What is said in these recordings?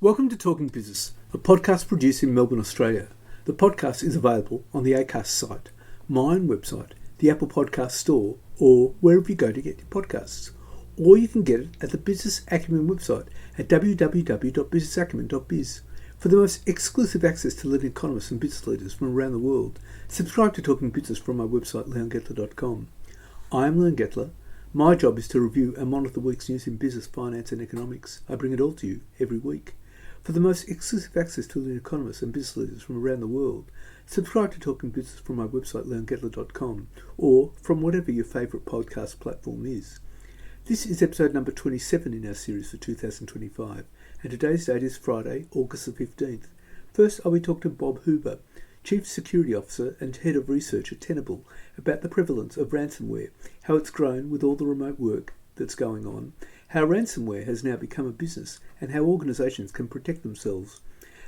Welcome to Talking Business, a podcast produced in Melbourne, Australia. The podcast is available on the Acast site, my own website, the Apple Podcast Store, or wherever you go to get your podcasts. Or you can get it at the Business Acumen website at www.businessacumen.biz. For the most exclusive access to leading economists and business leaders from around the world, subscribe to Talking Business from my website, leongettler.com. I am Leon Gettler. My job is to review and monitor the week's news in business, finance and economics. I bring it all to you every week. For the most exclusive access to leading economists and business leaders from around the world, subscribe to Talking Business from my website, leongettler.com, or from whatever your favourite podcast platform is. This is episode number 27 in our series for 2025, and today's date is Friday, August the 15th. First, I will talk to Bob Huber, Chief Security Officer and Head of Research at Tenable, about the prevalence of ransomware, how it's grown with all the remote work that's going on, how ransomware has now become a business, and how organisations can protect themselves.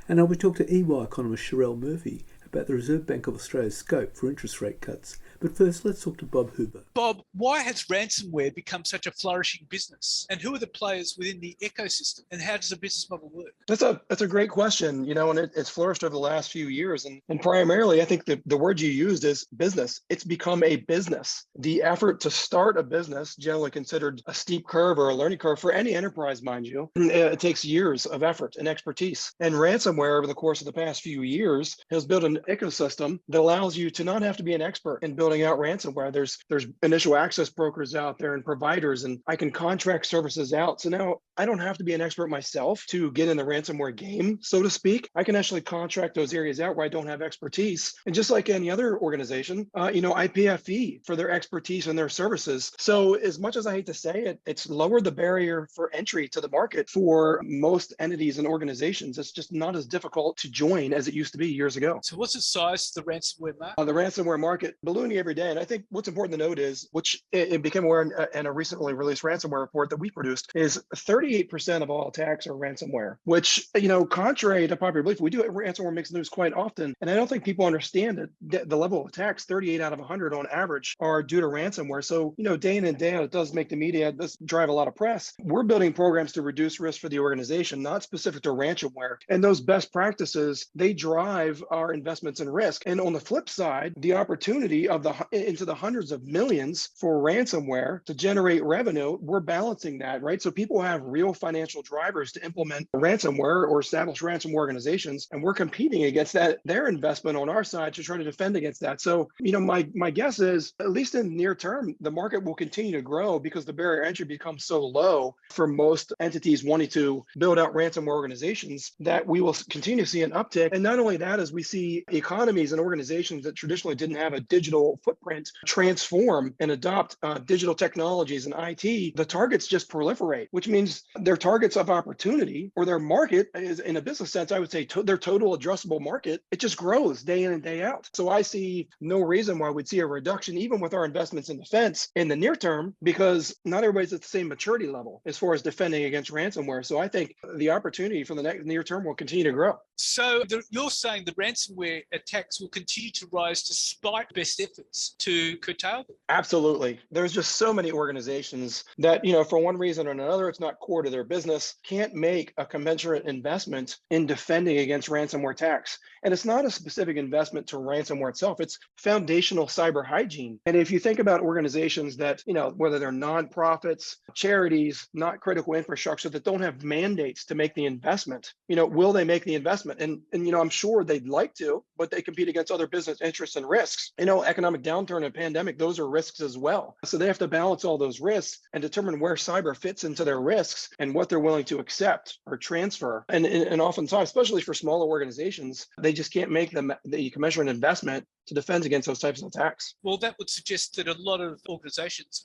And I will talk to EY economist Sherelle Murphy about the Reserve Bank of Australia's scope for interest rate cuts. But first, let's talk to Bob Huber. Bob, why has ransomware become such a flourishing business? And who are the players within the ecosystem? And how does the business model work? That's a great question, and it's flourished over the last few years. And primarily, I think the word you used is business. It's become a business. The effort to start a business, generally considered a steep curve or a learning curve for any enterprise, mind you, it takes years of effort and expertise. And ransomware over the course of the past few years has built an ecosystem that allows you to not have to be an expert in building out ransomware. There's initial access brokers out there and providers, and I can contract services out. So now I don't have to be an expert myself to get in the ransomware game, so to speak. I can actually contract those areas out where I don't have expertise. And just like any other organization, I pay a fee for their expertise and their services. So as much as I hate to say it, it's lowered the barrier for entry to the market for most entities and organizations. It's just not as difficult to join as it used to be years ago. So what's the size of the ransomware market? The ransomware market ballooning every day. And I think what's important to note is, which it became aware in a recently released ransomware report that we produced, is 38% of all attacks are ransomware, which, contrary to popular belief, ransomware makes news quite often. And I don't think people understand that the level of attacks, 38 out of 100 on average, are due to ransomware. So, day in and day out, it does make the media, it does drive a lot of press. We're building programs to reduce risk for the organization, not specific to ransomware. And those best practices, they drive our investments in risk. And on the flip side, the opportunity of into the hundreds of millions for ransomware to generate revenue, we're balancing that, right? So people have real financial drivers to implement ransomware or establish ransomware organizations, and we're competing against their investment on our side to try to defend against that. So, my guess is, at least in the near term, the market will continue to grow because the barrier entry becomes so low for most entities wanting to build out ransomware organizations that we will continue to see an uptick. And not only that, as we see economies and organizations that traditionally didn't have a digital footprint transform and adopt digital technologies and IT, the targets just proliferate, which means their targets of opportunity or their market is, in a business sense, I would say their total addressable market, it just grows day in and day out. So I see no reason why we'd see a reduction, even with our investments in defense in the near term, because not everybody's at the same maturity level as far as defending against ransomware. So I think the opportunity for the near term will continue to grow. So you're saying the ransomware attacks will continue to rise despite best efforts to curtail them? Absolutely. There's just so many organizations that, for one reason or another, it's not core to their business, can't make a commensurate investment in defending against ransomware attacks. And it's not a specific investment to ransomware itself. It's foundational cyber hygiene. And if you think about organizations that, whether they're nonprofits, charities, not critical infrastructure, that don't have mandates to make the investment, will they make the investment? And I'm sure they'd like to, but they compete against other business interests and risks. Economic downturn and pandemic, those are risks as well. So they have to balance all those risks and determine where cyber fits into their risks and what they're willing to accept or transfer. And oftentimes, especially for smaller organizations, they just can't make the commensurate investment to defend against those types of attacks. Well, that would suggest that a lot of organizations,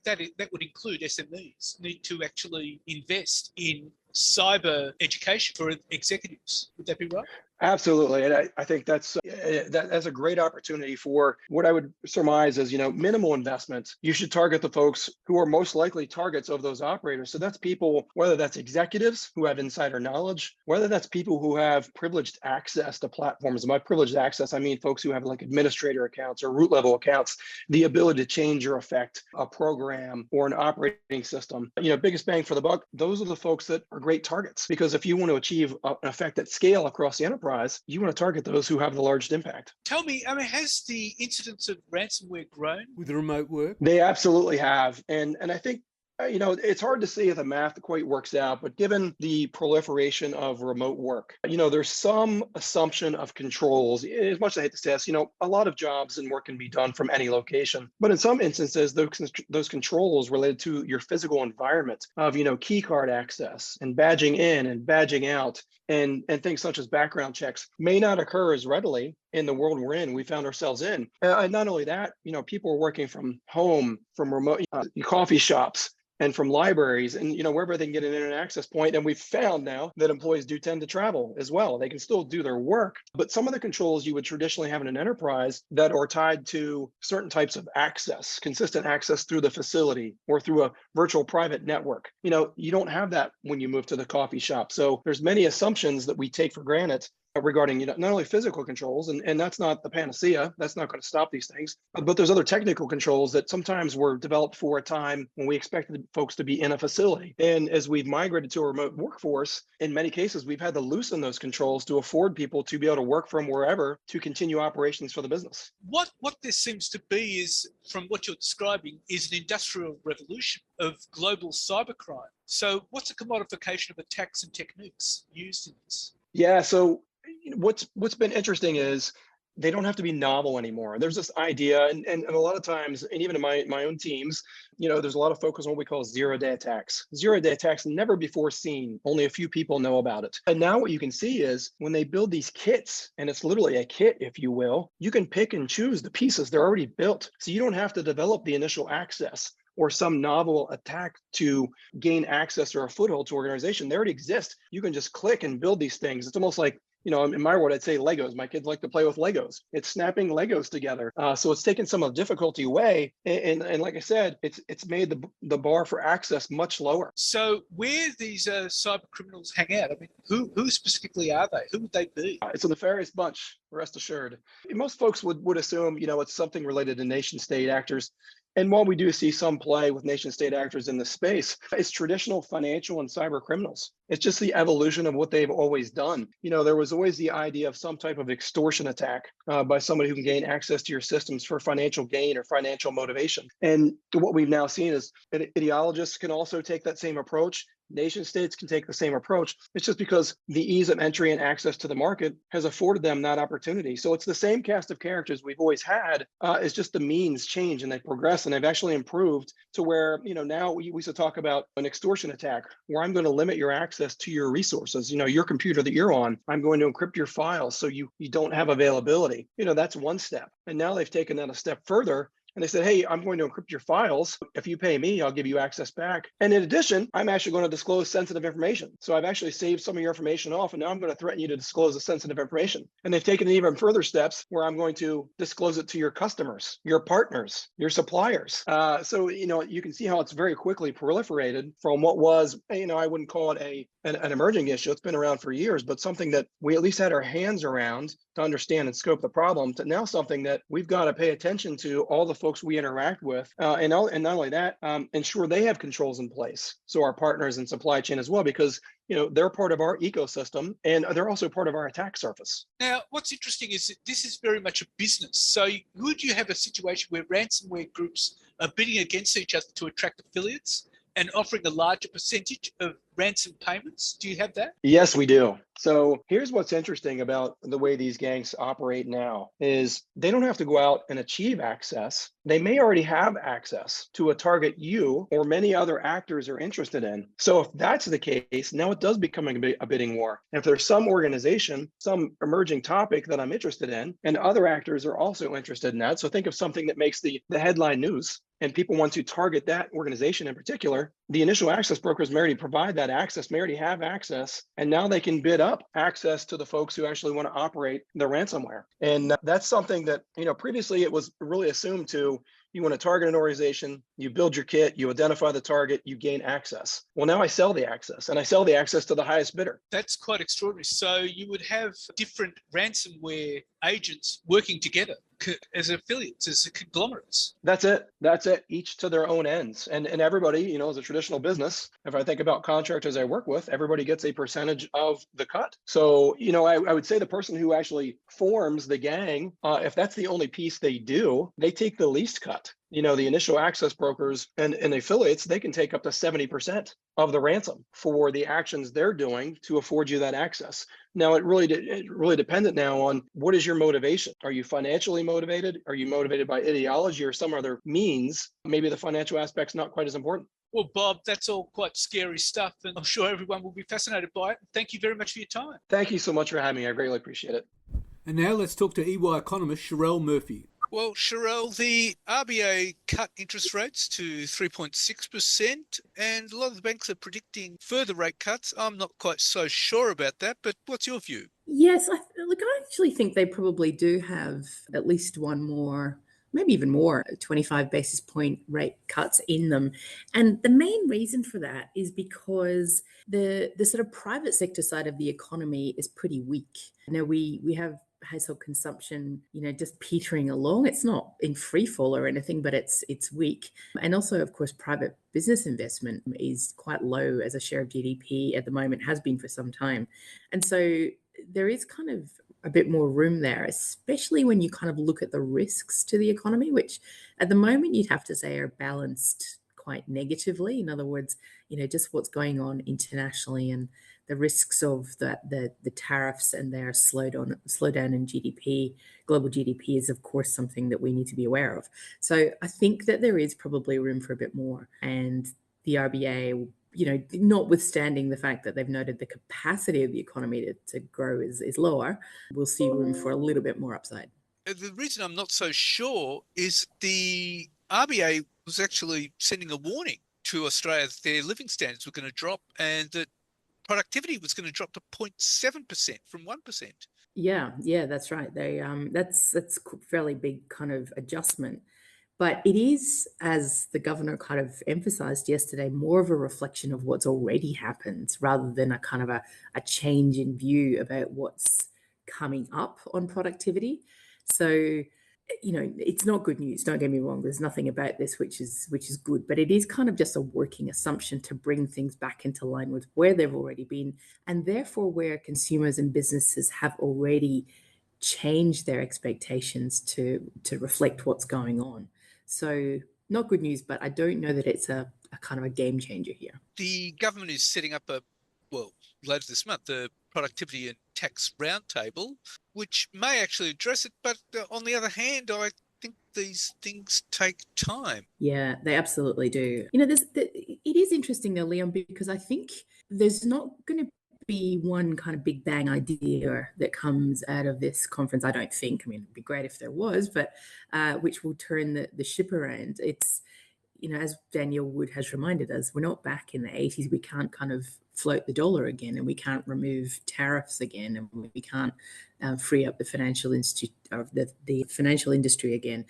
that would include SMEs, need to actually invest in cyber education for executives. Would that be right? Absolutely, and I think that's a great opportunity for what I would surmise as minimal investment. You should target the folks who are most likely targets of those operators. So that's people, whether that's executives who have insider knowledge, whether that's people who have privileged access to platforms. And by privileged access, I mean folks who have like administrator accounts or root level accounts, the ability to change or affect a program or an operating system. Biggest bang for the buck. Those are the folks that are great targets, because if you want to achieve an effect at scale across the enterprise, you want to target those who have the largest impact. Tell me, has the incidence of ransomware grown? With remote work? They absolutely have. And I think it's hard to see if the math quite works out, but given the proliferation of remote work, there's some assumption of controls. As much as I hate to say this, a lot of jobs and work can be done from any location. But in some instances, those controls related to your physical environment of, key card access and badging in and badging out and things such as background checks may not occur as readily in the world we found ourselves in. And not only that, people are working from home, from remote coffee shops, and from libraries, and wherever they can get an internet access point. And we've found now that employees do tend to travel as well. They can still do their work, but some of the controls you would traditionally have in an enterprise that are tied to certain types of access, consistent access through the facility or through a virtual private network, you don't have that when you move to the coffee shop. So there's many assumptions that we take for granted regarding not only physical controls, and that's not the panacea, that's not going to stop these things, but there's other technical controls that sometimes were developed for a time when we expected folks to be in a facility. And as we've migrated to a remote workforce, in many cases, we've had to loosen those controls to afford people to be able to work from wherever to continue operations for the business. What this seems to be is, from what you're describing, is an industrial revolution of global cybercrime. So what's the commodification of attacks and techniques used in this? Yeah, so what's been interesting is they don't have to be novel anymore. There's this idea, and a lot of times, and even in my own teams, there's a lot of focus on what we call zero-day attacks. Zero-day attacks, never before seen. Only a few people know about it. And now what you can see is when they build these kits, and it's literally a kit, if you will, you can pick and choose the pieces. They're already built. So you don't have to develop the initial access or some novel attack to gain access or a foothold to organization. They already exist. You can just click and build these things. It's almost like, in my world, I'd say Legos. My kids like to play with Legos. It's snapping Legos together. So it's taken some of the difficulty away. And like I said, it's made the bar for access much lower. So where these cyber criminals hang out, I mean, who specifically are they? Who would they be? It's a nefarious bunch, rest assured. Most folks would assume, it's something related to nation state actors. And while we do see some play with nation state actors in this space, it's traditional financial and cyber criminals. It's just the evolution of what they've always done. There was always the idea of some type of extortion attack by somebody who can gain access to your systems for financial gain or financial motivation. And what we've now seen is that ideologists can also take that same approach. Nation states can take the same approach. It's just because the ease of entry and access to the market has afforded them that opportunity. So it's the same cast of characters we've always had. It's just the means change and they progress and they've actually improved to where, now we used to talk about an extortion attack where I'm going to limit your access to your resources, your computer that you're on. I'm going to encrypt your files so you don't have availability. That's one step. And now they've taken that a step further. And they said, hey, I'm going to encrypt your files. If you pay me, I'll give you access back. And in addition, I'm actually going to disclose sensitive information. So I've actually saved some of your information off, and now I'm going to threaten you to disclose the sensitive information. And they've taken even further steps where I'm going to disclose it to your customers, your partners, your suppliers. So, you can see how it's very quickly proliferated from what was, I wouldn't call it an emerging issue. It's been around for years, but something that we at least had our hands around to understand and scope the problem, to now something that we've got to pay attention to all the folks we interact with. And not only that, ensure they have controls in place. So our partners in supply chain as well, because they're part of our ecosystem and they're also part of our attack surface. Now, what's interesting is that this is very much a business. So would you have a situation where ransomware groups are bidding against each other to attract affiliates and offering a larger percentage of ransom payments? Do you have that? Yes, we do. So here's what's interesting about the way these gangs operate now is they don't have to go out and achieve access. They may already have access to a target you or many other actors are interested in. So if that's the case, now it does become a bidding war. And if there's some organization, some emerging topic that I'm interested in, and other actors are also interested in that. So think of something that makes the headline news and people want to target that organization in particular, the initial access brokers may already provide that that access, may already have access, and now they can bid up access to the folks who actually want to operate the ransomware. And that's something that, previously it was really assumed to, you want to target an organization, you build your kit, you identify the target, you gain access. Well, now I sell the access, and I sell the access to the highest bidder. That's quite extraordinary. So you would have different ransomware agents working together as affiliates, as conglomerates. That's it. Each to their own ends. And everybody, as a traditional business, if I think about contractors I work with, everybody gets a percentage of the cut. So, I would say the person who actually forms the gang, if that's the only piece they do, they take the least cut. The initial access brokers and affiliates, they can take up to 70% of the ransom for the actions they're doing to afford you that access. Now, it really dependent now on what is your motivation. Are you financially motivated? Are you motivated by ideology or some other means? Maybe the financial aspect's not quite as important. Well, Bob, that's all quite scary stuff, and I'm sure everyone will be fascinated by it. Thank you very much for your time. Thank you so much for having me. I greatly appreciate it. And now let's talk to EY economist Sherelle Murphy. Well, Sherelle, the RBA cut interest rates to 3.6%, and a lot of the banks are predicting further rate cuts. I'm not quite so sure about that, but what's your view? Yes, I actually think they probably do have at least one more, maybe even more, 25 basis point rate cuts in them. And the main reason for that is because the sort of private sector side of the economy is pretty weak. We have household consumption, just petering along. It's not in free fall or anything, but it's weak. And also, of course, private business investment is quite low as a share of GDP at the moment, has been for some time. And so there is kind of a bit more room there, especially when you kind of look at the risks to the economy, which at the moment you'd have to say are balanced quite negatively. In other words, just what's going on internationally and the risks of the tariffs and their slowdown in GDP, global GDP is of course something that we need to be aware of. So I think that there is probably room for a bit more, and the RBA, notwithstanding the fact that they've noted the capacity of the economy to grow is lower, we'll see room for a little bit more upside. The reason I'm not so sure is the RBA was actually sending a warning to Australia that their living standards were going to drop and that productivity was going to drop to 0.7% from 1%. Yeah, that's right. They that's a fairly big kind of adjustment. But it is, as the governor kind of emphasized yesterday, more of a reflection of what's already happened rather than a kind of a change in view about what's coming up on productivity. So, it's not good news. Don't get me wrong. There's nothing about this which is good, but it is kind of just a working assumption to bring things back into line with where they've already been, and therefore where consumers and businesses have already changed their expectations to reflect what's going on. So not good news, but I don't know that it's a kind of a game changer here. The government is setting up later this month, the Productivity and Tax Roundtable, which may actually address it. But on the other hand, I think these things take time. Yeah, they absolutely do. It is interesting though, Leon, because I think there's not going to be one kind of big bang idea that comes out of this conference. I don't think. I mean, it'd be great if there was, but which will turn the ship around. It's, as Danielle Wood has reminded us, we're not back in the 80s. We can't kind of float the dollar again, and we can't remove tariffs again, and we can't free up the financial the financial industry again.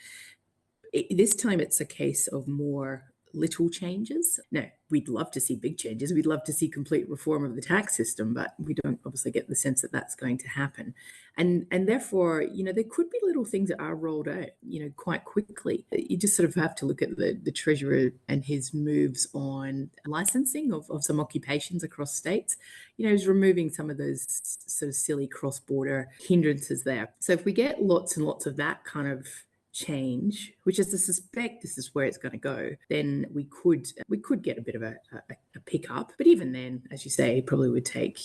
This time, it's a case of more little changes. Now, we'd love to see big changes. We'd love to see complete reform of the tax system, but we don't obviously get the sense that that's going to happen. And therefore, there could be little things that are rolled out, quite quickly. You just sort of have to look at the Treasurer and his moves on licensing of some occupations across states. He's removing some of those sort of silly cross-border hindrances there. So if we get lots and lots of that kind of change, which is to suspect this is where it's going to go, then we could get a bit of a pickup. But even then, as you say, it probably would take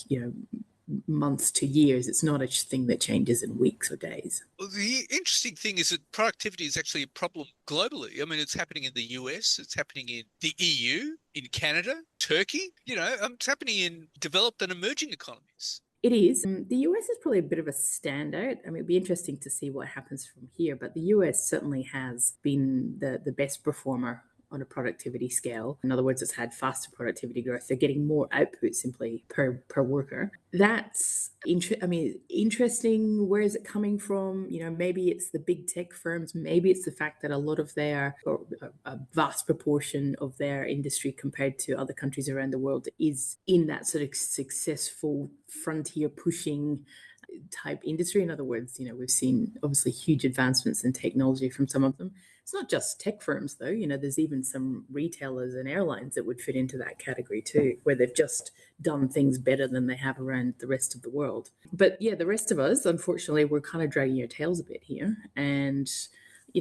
months to years. It's not a thing that changes in weeks or days. Well, the interesting thing is that productivity is actually a problem globally. I mean, it's happening in the US, it's happening in the EU, in Canada, Turkey. It's happening in developed and emerging economies. It is. The US is probably a bit of a standout. I mean, it'd be interesting to see what happens from here, but the US certainly has been the best performer on a productivity scale. In other words, it's had faster productivity growth. They're getting more output simply per worker. That's interesting. Where is it coming from? Maybe it's the big tech firms. Maybe it's the fact that a lot of their, or a vast proportion of their industry compared to other countries around the world is in that sort of successful frontier pushing type industry. In other words, we've seen obviously huge advancements in technology from some of them. It's not just tech firms though. There's even some retailers and airlines that would fit into that category too, where they've just done things better than they have around the rest of the world. But yeah, the rest of us, unfortunately, we're kind of dragging our tails a bit here. And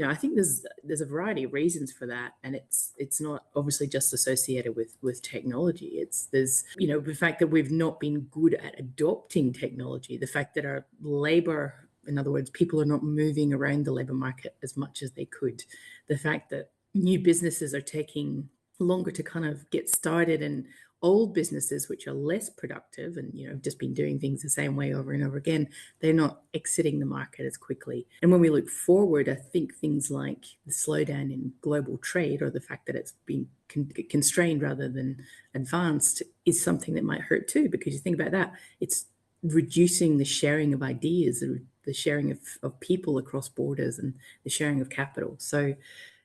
I think there's a variety of reasons for that, and it's not obviously just associated with technology. There's the fact that we've not been good at adopting technology, the fact that our labor, in other words, people are not moving around the labor market as much as they could, the fact that new businesses are taking longer to kind of get started, and old businesses which are less productive and just been doing things the same way over and over again, they're not exiting the market as quickly. And when we look forward, I think things like the slowdown in global trade, or the fact that it's been constrained rather than advanced, is something that might hurt too, because you think about that, it's reducing the sharing of ideas, the sharing of people across borders, and the sharing of capital. So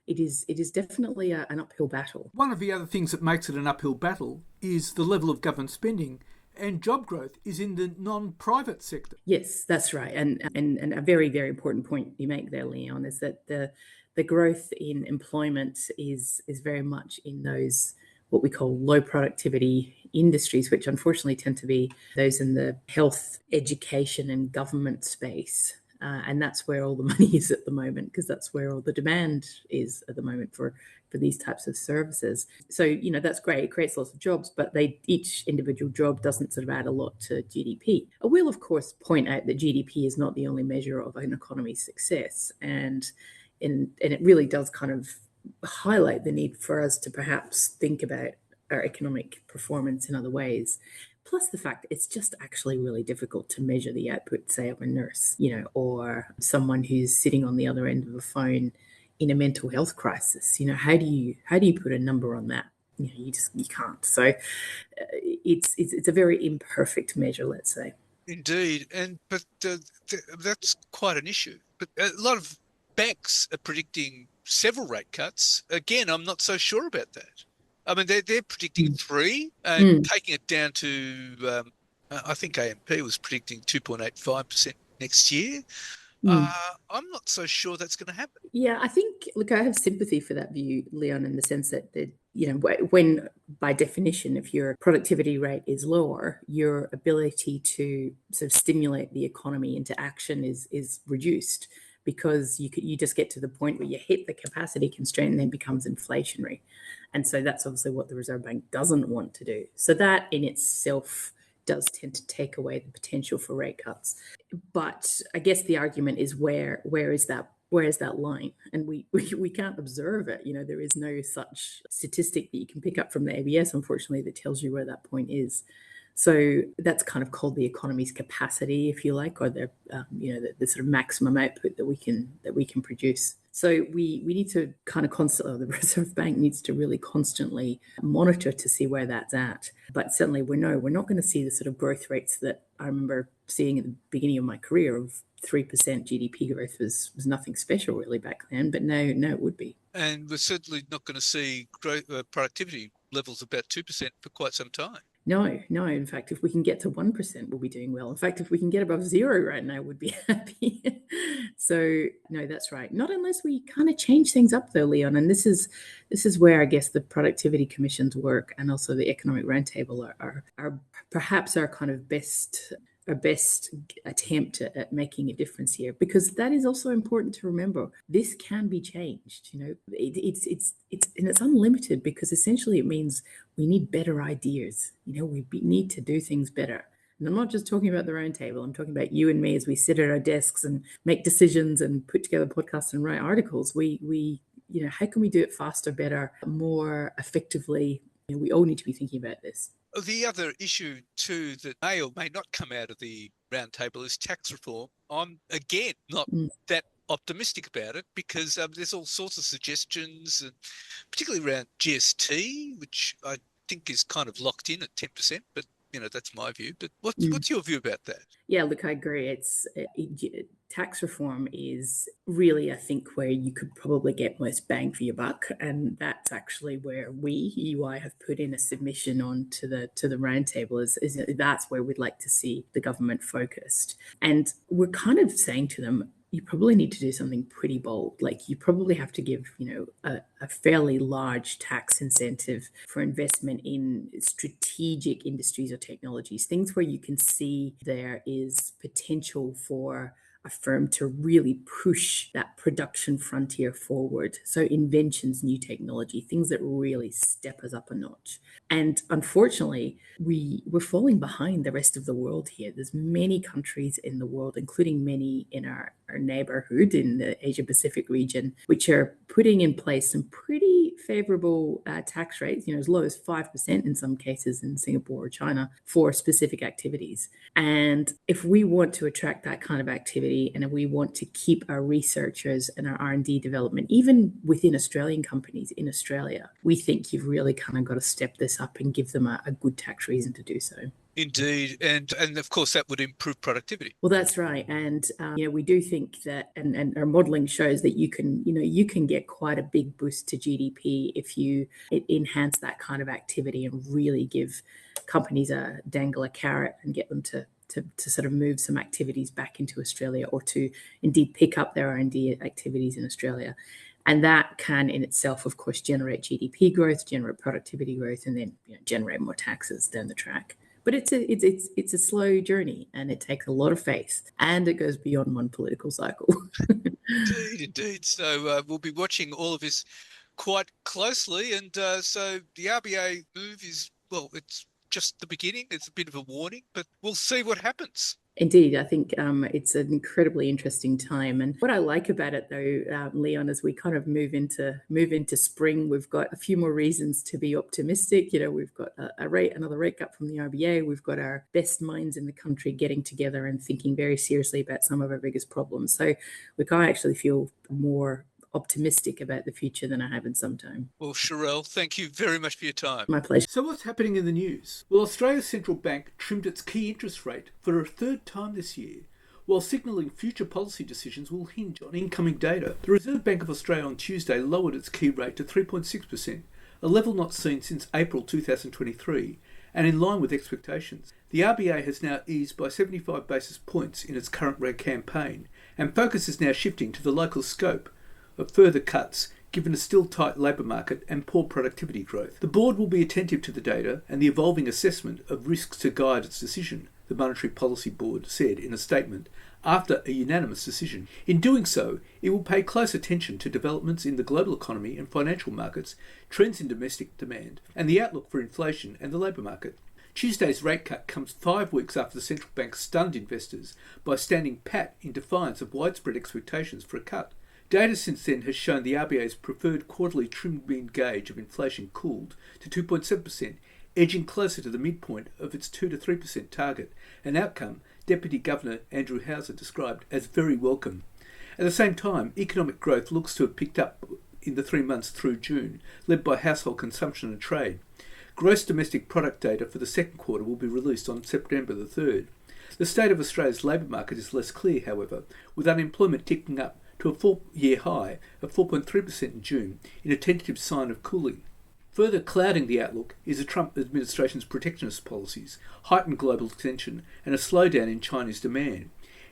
it is definitely an uphill battle. One of the other things that makes it an uphill battle is the level of government spending, and job growth is in the non-private sector. Yes, that's right. And a very, very important point you make there, Leon, is that the growth in employment is very much in those what we call low productivity industries, which unfortunately tend to be those in the health, education and government space. And that's where all the money is at the moment, because that's where all the demand is at the moment for these types of services. So, that's great. It creates lots of jobs, but each individual job doesn't sort of add a lot to GDP. I will, of course, point out that GDP is not the only measure of an economy's success. And it really does kind of highlight the need for us to perhaps think about our economic performance in other ways. Plus the fact it's just actually really difficult to measure the output, say, of a nurse, or someone who's sitting on the other end of a phone in a mental health crisis. How do you put a number on that? You can't. So it's a very imperfect measure, let's say. Indeed, but that's quite an issue. But a lot of banks are predicting several rate cuts. Again, I'm not so sure about that. I mean, they're predicting 3 and taking it down to, I think AMP was predicting 2.85% next year. I'm not so sure that's going to happen. Yeah, I think, look, I have sympathy for that view, Leon, in the sense that, when by definition, if your productivity rate is lower, your ability to sort of stimulate the economy into action is reduced, because you just get to the point where you hit the capacity constraint and then becomes inflationary. And so that's obviously what the Reserve Bank doesn't want to do. So that in itself does tend to take away the potential for rate cuts. But I guess the argument is where is that line? And we can't observe it. There is no such statistic that you can pick up from the ABS, unfortunately, that tells you where that point is. So that's kind of called the economy's capacity, if you like, or the sort of maximum output that we can produce. So we need to kind of constantly, the Reserve Bank needs to really constantly monitor to see where that's at. But certainly we're not going to see the sort of growth rates that I remember seeing at the beginning of my career of 3% GDP growth was nothing special really back then, but now it would be. And we're certainly not going to see productivity levels about 2% for quite some time. No. In fact, if we can get to 1%, we'll be doing well. In fact, if we can get above 0 right now, we'd be happy. So, no, that's right. Not unless we kind of change things up, though, Leon. And this is where I guess the Productivity Commission's work and also the Economic Roundtable are perhaps our kind of best attempt at making a difference here, because that is also important to remember. This can be changed. It's unlimited, because essentially it means we need better ideas. We need to do things better. And I'm not just talking about the roundtable. I'm talking about you and me as we sit at our desks and make decisions and put together podcasts and write articles. We how can we do it faster, better, more effectively? We all need to be thinking about this. The other issue, too, that may or may not come out of the roundtable is tax reform. I'm, again, not that optimistic about it because there's all sorts of suggestions, and particularly around GST, which I think is kind of locked in at 10%, but that's my view. But what's your view about that? Yeah, look, I agree. Tax reform is really, I think, where you could probably get most bang for your buck, and that's actually where we EY have put in a submission on to the roundtable. Is that's where we'd like to see the government focused, and we're kind of saying to them, you probably need to do something pretty bold. Like you probably have to give, a fairly large tax incentive for investment in strategic industries or technologies, things where you can see there is potential for a firm to really push that production frontier forward. So inventions, new technology, things that really step us up a notch. And unfortunately, we're falling behind the rest of the world here. There's many countries in the world, including many in our neighborhood in the Asia Pacific region, which are putting in place some pretty favorable tax rates, as low as 5% in some cases in Singapore or China for specific activities. And if we want to attract that kind of activity, and if we want to keep our researchers and our R&D development, even within Australian companies in Australia, we think you've really kind of got to step this up and give them a good tax reason to do so. Indeed, and of course that would improve productivity. Well, that's right, and we do think that, and our modelling shows that you can get quite a big boost to GDP if you enhance that kind of activity and really give companies dangle a carrot and get them to sort of move some activities back into Australia, or to indeed pick up their R&D activities in Australia. And that can in itself, of course, generate GDP growth, generate productivity growth, and then generate more taxes down the track. But it's a slow journey, and it takes a lot of faith, and it goes beyond one political cycle. Indeed. So we'll be watching all of this quite closely. And so the RBA move is, well, it's just the beginning. It's a bit of a warning, but we'll see what happens. Indeed, I think it's an incredibly interesting time. And what I like about it, though, Leon, as we kind of move into spring, we've got a few more reasons to be optimistic. We've got another rate cut from the RBA. We've got our best minds in the country getting together and thinking very seriously about some of our biggest problems. So, look, I actually feel more optimistic about the future than I have in some time. Well, Sherelle, thank you very much for your time. My pleasure. So what's happening in the news? Well, Australia's central bank trimmed its key interest rate for a third time this year, while signalling future policy decisions will hinge on incoming data. The Reserve Bank of Australia on Tuesday lowered its key rate to 3.6%, a level not seen since April 2023, and in line with expectations. The RBA has now eased by 75 basis points in its current rate campaign, and focus is now shifting to the local scope of further cuts, given a still tight labour market and poor productivity growth. The board will be attentive to the data and the evolving assessment of risks to guide its decision, the Monetary Policy Board said in a statement after a unanimous decision. In doing so, it will pay close attention to developments in the global economy and financial markets, trends in domestic demand, and the outlook for inflation and the labour market. Tuesday's rate cut comes 5 weeks after the central bank stunned investors by standing pat in defiance of widespread expectations for a cut. Data since then has shown the RBA's preferred quarterly trimmed mean gauge of inflation cooled to 2.7%, edging closer to the midpoint of its 2 to 3% target, an outcome Deputy Governor Andrew Hauser described as very welcome. At the same time, economic growth looks to have picked up in the 3 months through June, led by household consumption and trade. Gross domestic product data for the second quarter will be released on September the 3rd. The state of Australia's labour market is less clear, however, with unemployment ticking up to a 4-year high of 4.3% in June, in a tentative sign of cooling. Further clouding the outlook is the Trump administration's protectionist policies, heightened global tension, and a slowdown in Chinese demand.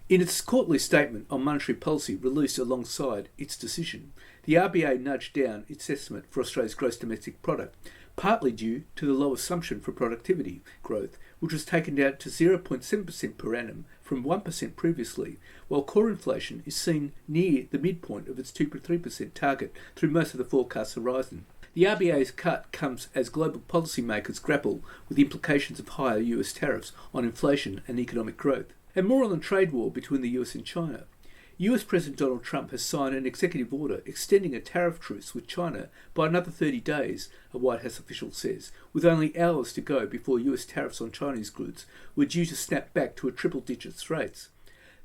In its quarterly statement on monetary policy released alongside its decision, the RBA nudged down its estimate for Australia's gross domestic product, partly due to the low assumption for productivity growth, which was taken down to 0.7% per annum from 1% previously, while core inflation is seen near the midpoint of its 2.3% target through most of the forecast horizon. The RBA's cut comes as global policymakers grapple with the implications of higher US tariffs on inflation and economic growth. And more on the trade war between the US and China. US President Donald Trump has signed an executive order extending a tariff truce with China by another 30 days, a White House official says, with only hours to go before US tariffs on Chinese goods were due to snap back to a triple-digit rates.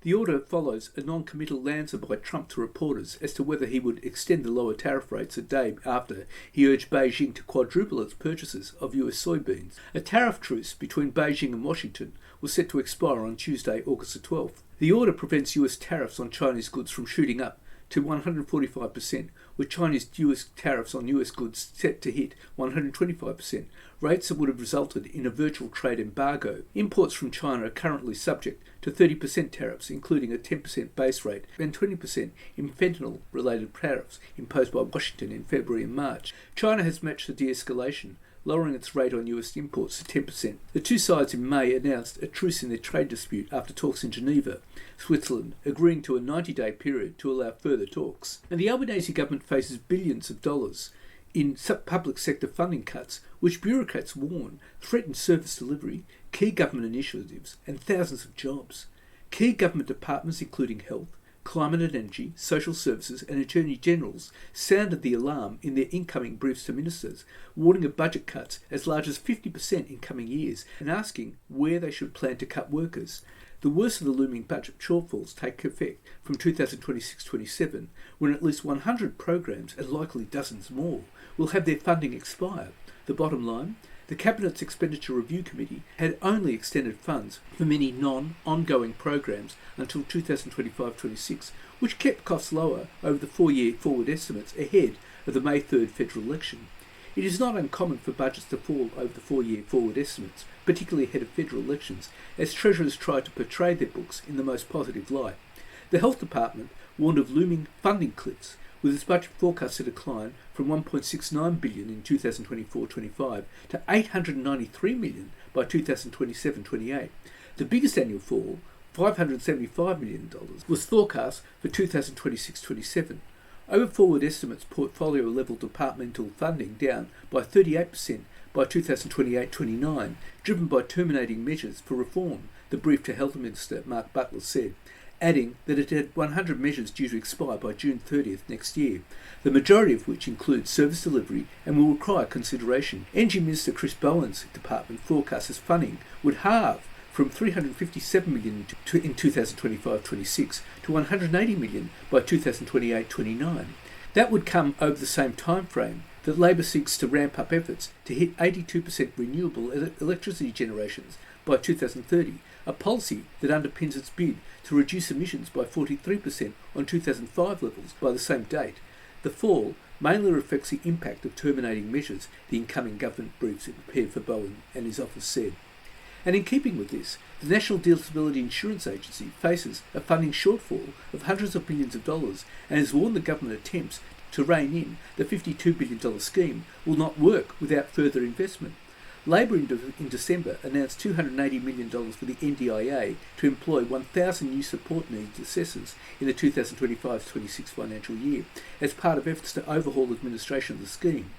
The order follows a non-committal answer by Trump to reporters as to whether he would extend the lower tariff rates a day after he urged Beijing to quadruple its purchases of US soybeans. A tariff truce between Beijing and Washington was set to expire on Tuesday, August the 12th. The order prevents US tariffs on Chinese goods from shooting up to 145%, with Chinese US tariffs on US goods set to hit 125%, rates that would have resulted in a virtual trade embargo. Imports from China are currently subject to 30% tariffs, including a 10% base rate and 20% in fentanyl-related tariffs imposed by Washington in February and March. China has matched the de-escalation, lowering its rate on US imports to 10%. The two sides in May announced a truce in their trade dispute after talks in Geneva, Switzerland, agreeing to a 90-day period to allow further talks. And the Albanese government faces billions of dollars in public sector funding cuts, which bureaucrats warn threaten service delivery, key government initiatives, and thousands of jobs. Key government departments, including health, climate and energy, social services and attorney generals, sounded the alarm in their incoming briefs to ministers, warning of budget cuts as large as 50% in coming years and asking where they should plan to cut workers. The worst of the looming budget shortfalls take effect from 2026-27, when at least 100 programs, and likely dozens more, will have their funding expire. The bottom line? The Cabinet's Expenditure Review Committee had only extended funds for many non-ongoing programs until 2025-26, which kept costs lower over the 4-year forward estimates ahead of the May 3rd federal election. It is not uncommon for budgets to fall over the 4-year forward estimates, particularly ahead of federal elections, as treasurers try to portray their books in the most positive light. The Health Department warned of looming funding cliffs, with its budget forecast to decline from $1.69 billion in 2024-25 to $893 million by 2027-28. The biggest annual fall, $575 million, was forecast for 2026-27. Over forward estimates, portfolio-level departmental funding down by 38% by 2028-29, driven by terminating measures for reform, the brief to Health Minister Mark Butler said, adding that it had 100 measures due to expire by June 30th next year, the majority of which include service delivery and will require consideration. Energy Minister Chris Bowen's department forecasts as funding would halve from $357 million in 2025-26 to $180 million by 2028-29. That would come over the same time frame that Labor seeks to ramp up efforts to hit 82% renewable electricity generations by 2030, a policy that underpins its bid to reduce emissions by 43% on 2005 levels by the same date. The fall mainly reflects the impact of terminating measures, the incoming government briefs it prepared for Bowen and his office said. And in keeping with this, the National Disability Insurance Agency faces a funding shortfall of hundreds of billions of dollars and has warned the government attempts to rein in the $52 billion scheme will not work without further investment. Labor in December announced $280 million for the NDIA to employ 1,000 new support needs assessors in the 2025-26 financial year as part of efforts to overhaul administration of the scheme.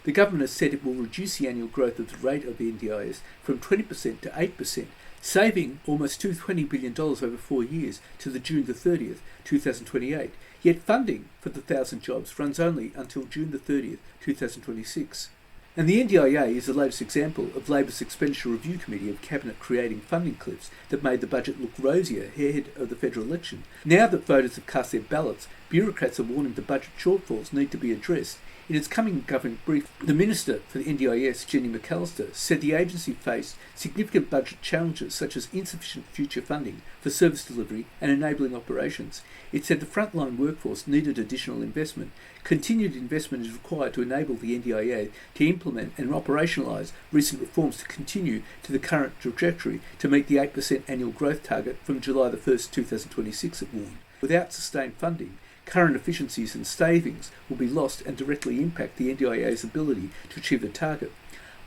The government has said it will reduce the annual growth of the rate of the NDIS from 20% to 8%, saving almost $220 billion over 4 years to the June the 30th, 2028. Yet funding for the 1,000 jobs runs only until June the 30th, 2026. And the NDIA is the latest example of Labor's Expenditure Review Committee of Cabinet creating funding cliffs that made the budget look rosier ahead of the federal election. Now that voters have cast their ballots, bureaucrats are warning the budget shortfalls need to be addressed. In its coming government brief, the Minister for the NDIS, Jenny McAllister, said the agency faced significant budget challenges such as insufficient future funding for service delivery and enabling operations. It said the frontline workforce needed additional investment. Continued investment is required to enable the NDIA to implement and operationalise recent reforms to continue to the current trajectory to meet the 8% annual growth target from July the 1st, 2026, it warned. Without sustained funding, current efficiencies and savings will be lost and directly impact the NDIA's ability to achieve the target.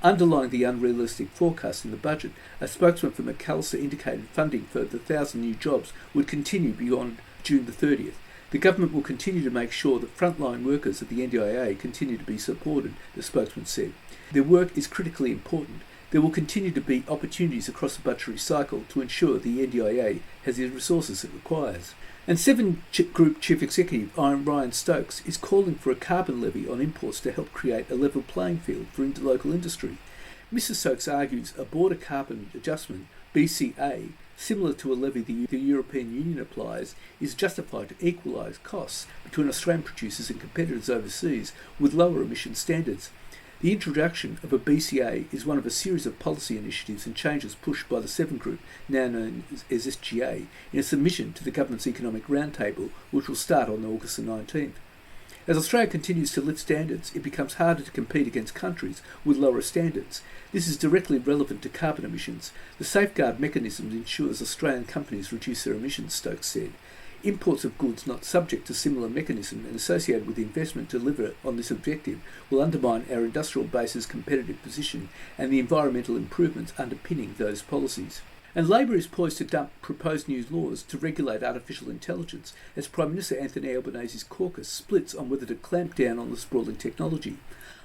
Underlying the unrealistic forecast in the budget, a spokesman for McAllister indicated funding for the 1,000 new jobs would continue beyond June the 30th. The government will continue to make sure that frontline workers at the NDIA continue to be supported, the spokesman said. Their work is critically important. There will continue to be opportunities across the budgetary cycle to ensure the NDIA has the resources it requires. And Seven Group Chief Executive Ryan Stokes is calling for a carbon levy on imports to help create a level playing field for local industry. Mr Stokes argues a border carbon adjustment, BCA, similar to a levy the European Union applies, is justified to equalise costs between Australian producers and competitors overseas with lower emission standards. The introduction of a BCA is one of a series of policy initiatives and changes pushed by the Seven Group, now known as SGA, in a submission to the government's Economic Roundtable, which will start on August the 19th. As Australia continues to lift standards, it becomes harder to compete against countries with lower standards. This is directly relevant to carbon emissions. The safeguard mechanism ensures Australian companies reduce their emissions, Stokes said. Imports of goods not subject to similar mechanism and associated with the investment to deliver on this objective will undermine our industrial base's competitive position and the environmental improvements underpinning those policies. And Labor is poised to dump proposed new laws to regulate artificial intelligence as Prime Minister Anthony Albanese's caucus splits on whether to clamp down on the sprawling technology.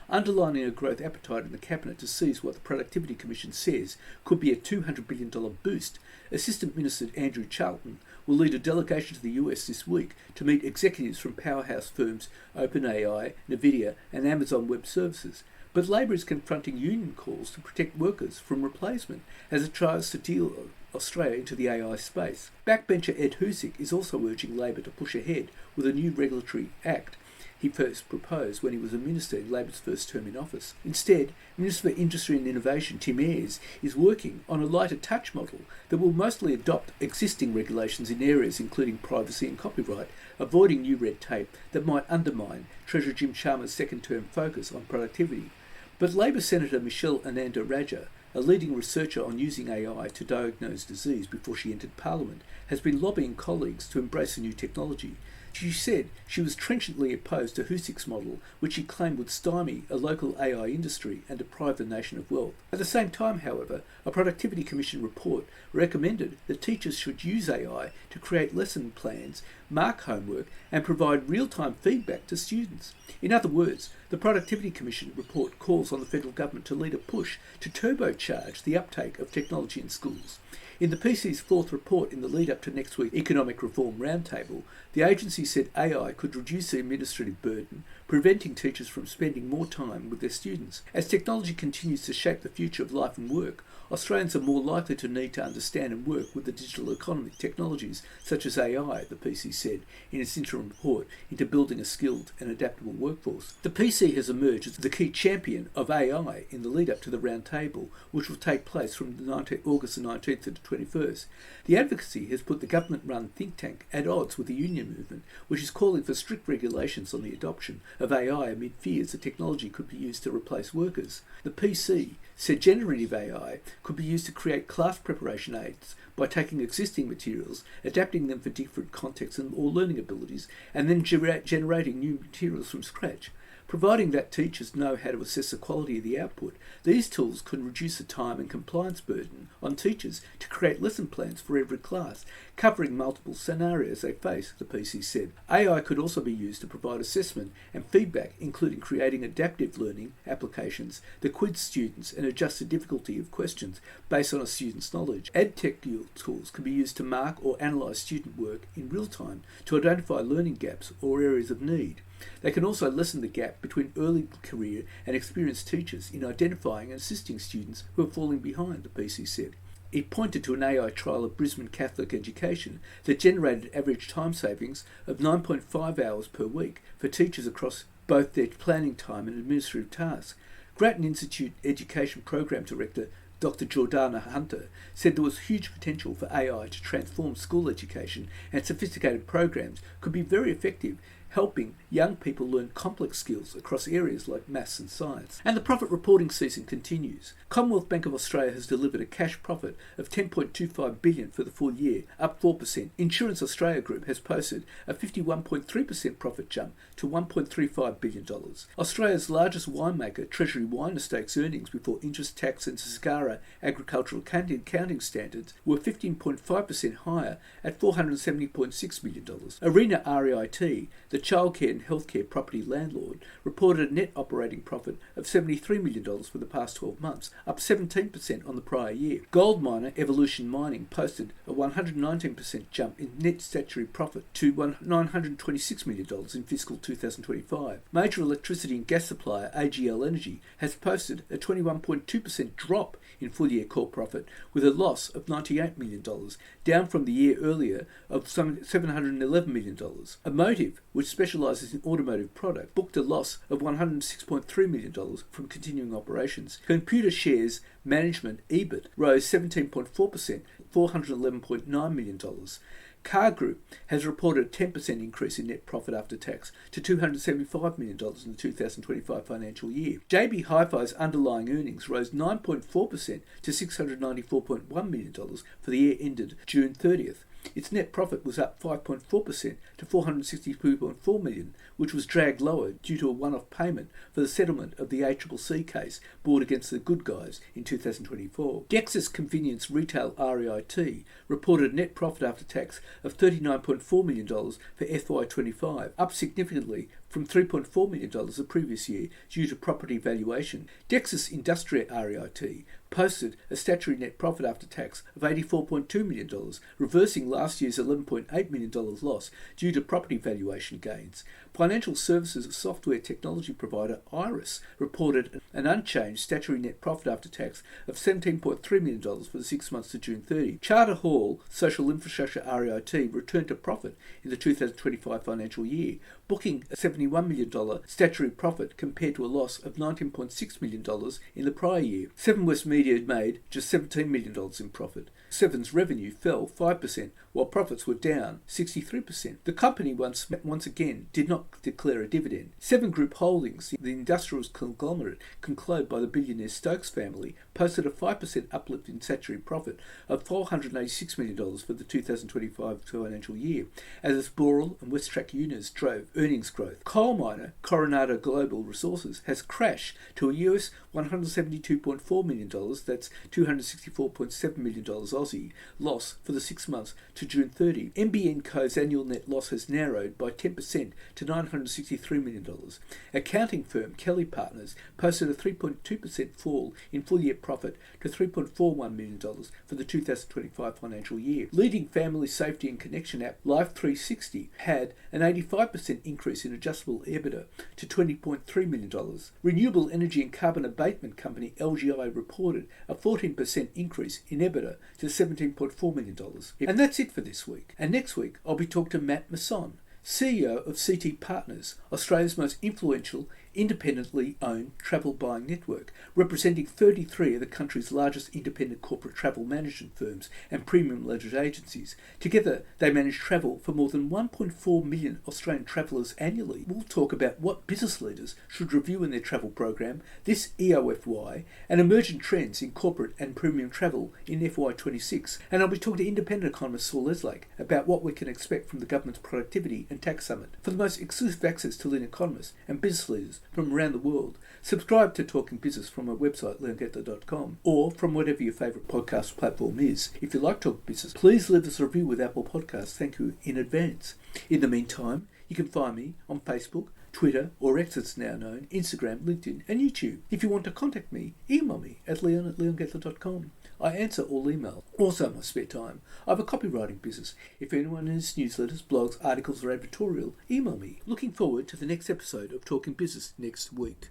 Underlining a growth appetite in the Cabinet to seize what the Productivity Commission says could be a $200 billion boost, Assistant Minister Andrew Charlton will lead a delegation to the US this week to meet executives from powerhouse firms OpenAI, Nvidia and Amazon Web Services. But Labor is confronting union calls to protect workers from replacement as it tries to deal Australia into the AI space. Backbencher Ed Husic is also urging Labor to push ahead with a new regulatory act he first proposed when he was a minister in Labor's first term in office. Instead, Minister for Industry and Innovation Tim Ayres is working on a lighter touch model that will mostly adopt existing regulations in areas including privacy and copyright, avoiding new red tape that might undermine Treasurer Jim Chalmers' second term focus on productivity. But Labor Senator Michelle Ananda Raja, a leading researcher on using AI to diagnose disease before she entered Parliament, has been lobbying colleagues to embrace the new technology. She said she was trenchantly opposed to Husic's model, which she claimed would stymie a local AI industry and deprive the nation of wealth. At the same time, however, a Productivity Commission report recommended that teachers should use AI to create lesson plans, mark homework, and provide real-time feedback to students. In other words, the Productivity Commission report calls on the federal government to lead a push to turbocharge the uptake of technology in schools. In the PC's fourth report in the lead-up to next week's Economic Reform Roundtable, the agency said AI could reduce the administrative burden, preventing teachers from spending more time with their students. As technology continues to shape the future of life and work, Australians are more likely to need to understand and work with the digital economy technologies such as AI, the PC said in its interim report into building a skilled and adaptable workforce. The PC has emerged as the key champion of AI in the lead-up to the roundtable, which will take place from August the 19th to the 21st. The advocacy has put the government-run think tank at odds with the union movement, which is calling for strict regulations on the adoption of AI amid fears that technology could be used to replace workers. The PC said generative AI could be used to create class preparation aids by taking existing materials, adapting them for different contexts or learning abilities, and then generating new materials from scratch. Providing that teachers know how to assess the quality of the output, these tools can reduce the time and compliance burden on teachers to create lesson plans for every class, covering multiple scenarios they face, the PC said. AI could also be used to provide assessment and feedback, including creating adaptive learning applications that quiz students and adjust the difficulty of questions based on a student's knowledge. EdTech tools can be used to mark or analyse student work in real time to identify learning gaps or areas of need. They can also lessen the gap between early career and experienced teachers in identifying and assisting students who are falling behind, the PC said. It pointed to an AI trial of Brisbane Catholic education that generated average time savings of 9.5 hours per week for teachers across both their planning time and administrative tasks. Grattan Institute Education Program Director Dr. Jordana Hunter said there was huge potential for AI to transform school education, and sophisticated programs could be very effective helping young people learn complex skills across areas like maths and science. And the profit reporting season continues. Commonwealth Bank of Australia has delivered a cash profit of $10.25 billion for the full year, up 4%. Insurance Australia Group has posted a 51.3% profit jump to $1.35 billion. Australia's largest winemaker, Treasury Wine Estates earnings before interest, tax and SGARA agricultural accounting standards were 15.5% higher at $470.6 million. Arena REIT, the childcare and healthcare property landlord, reported a net operating profit of $73 million for the past 12 months, up 17% on the prior year. Gold miner Evolution Mining posted a 119% jump in net statutory profit to $926 million in fiscal 2025. Major electricity and gas supplier AGL Energy has posted a 21.2% drop in full-year core profit, with a loss of $98 million, down from the year earlier of some $711 million. Emotive, which specialises in automotive products, booked a loss of $106.3 million from continuing operations. Computer Shares Management EBIT rose 17.4%, $411.9 million. Car Group has reported a 10% increase in net profit after tax to $275 million in the 2025 financial year. JB Hi-Fi's underlying earnings rose 9.4% to $694.1 million for the year ended June 30th. Its net profit was up 5.4% to $462.4 million, which was dragged lower due to a one-off payment for the settlement of the ACCC case brought against the Good Guys in 2024. Dexus Convenience Retail REIT reported net profit after tax of $39.4 million for FY25, up significantly from $3.4 million the previous year due to property valuation. Dexus Industria REIT posted a statutory net profit after tax of $84.2 million, reversing last year's $11.8 million loss due to property valuation gains. Financial services software technology provider Iris reported an unchanged statutory net profit after tax of $17.3 million for the 6 months to June 30. Charter Hall Social Infrastructure REIT returned to profit in the 2025 financial year, booking a $71 million statutory profit compared to a loss of $19.6 million in the prior year. Seven West Media made just $17 million in profit. Seven's revenue fell 5%, while profits were down 63%. The company once again did not declare a dividend. Seven Group Holdings, the industrials conglomerate concluded by the billionaire Stokes family, posted a 5% uplift in statutory profit of $486 million for the 2025 financial year, as its Boral and Westtrac units drove earnings growth. Coal miner Coronado Global Resources has crashed to a US $172.4 million, that's $264.7 million Aussie, loss for the 6 months to June 30. NBN Co's annual net loss has narrowed by 10% to $963 million. Accounting firm Kelly Partners posted a 3.2% fall in full-year profit to $3.41 million for the 2025 financial year. Leading family safety and connection app Life360 had an 85% increase in adjustable EBITDA to $20.3 million. Renewable energy and carbon abatement company LGI reported a 14% increase in EBITDA to $17.4 million. And that's it for this week. And next week, I'll be talking to Matt Masson, CEO of CT Partners, Australia's most influential, independently owned travel buying network, representing 33 of the country's largest independent corporate travel management firms and premium leisure agencies. Together, they manage travel for more than 1.4 million Australian travellers annually. We'll talk about what business leaders should review in their travel program this EOFY and emerging trends in corporate and premium travel in FY26. And I'll be talking to independent economist Saul Leslake about what we can expect from the government's productivity and tax summit. For the most exclusive access to leading economists and business leaders from around the world, subscribe to Talking Business from our website leongettler.com or from whatever your favourite podcast platform is. If you like Talking Business, please leave us a review with Apple Podcasts. Thank you in advance. In the meantime, you can find me on Facebook, Twitter, or X it's now known, Instagram, LinkedIn and YouTube. If you want to contact me, email me at leon@leongettler.com. I answer all emails. Also in my spare time, I have a copywriting business. If anyone needs newsletters, blogs, articles or advertorial, email me. Looking forward to the next episode of Talking Business next week.